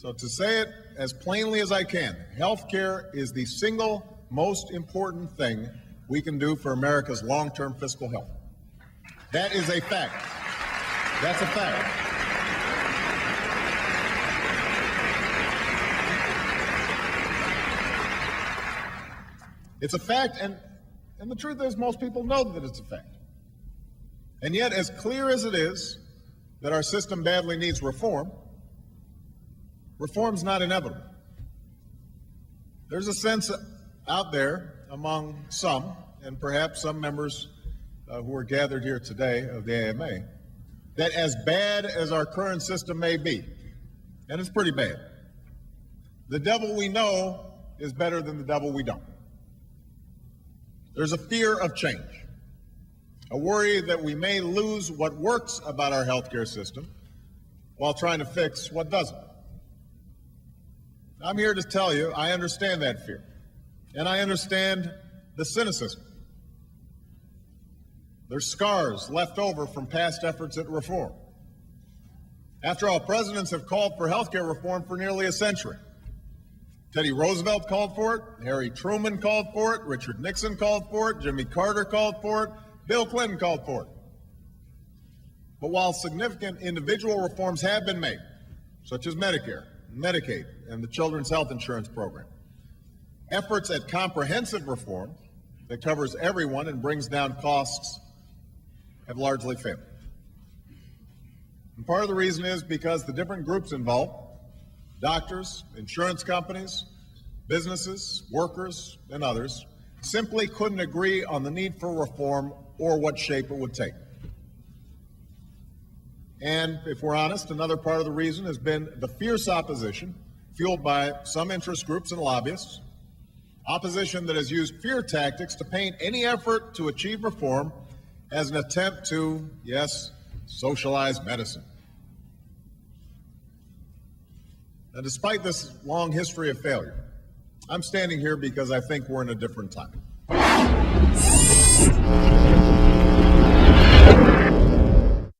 So to say it as plainly as I can, healthcare is the single most important thing we can do for America's long-term fiscal health. That is a fact. That's a fact. It's a fact, and the truth is most people know that it's a fact. And yet, as clear as it is that our system badly needs reform, reform's not inevitable. There's a sense out there among some, and perhaps some members who are gathered here today of the AMA, that as bad as our current system may be, and it's pretty bad, the devil we know is better than the devil we don't. There's a fear of change, a worry that we may lose what works about our healthcare system while trying to fix what doesn't. I'm here to tell you I understand that fear, and I understand the cynicism. There's scars left over from past efforts at reform. After all, presidents have called for healthcare reform for nearly a century. Teddy Roosevelt called for it, Harry Truman called for it, Richard Nixon called for it, Jimmy Carter called for it, Bill Clinton called for it. But while significant individual reforms have been made, such as Medicare, Medicaid, and the Children's Health Insurance Program, efforts at comprehensive reform that covers everyone and brings down costs have largely failed. And part of the reason is because the different groups involved, doctors, insurance companies, businesses, workers, and others, simply couldn't agree on the need for reform or what shape it would take. And if we're honest, another part of the reason has been the fierce opposition fueled by some interest groups and lobbyists, opposition that has used fear tactics to paint any effort to achieve reform as an attempt to, yes, socialize medicine. Now, despite this long history of failure, I'm standing here because I think we're in a different time.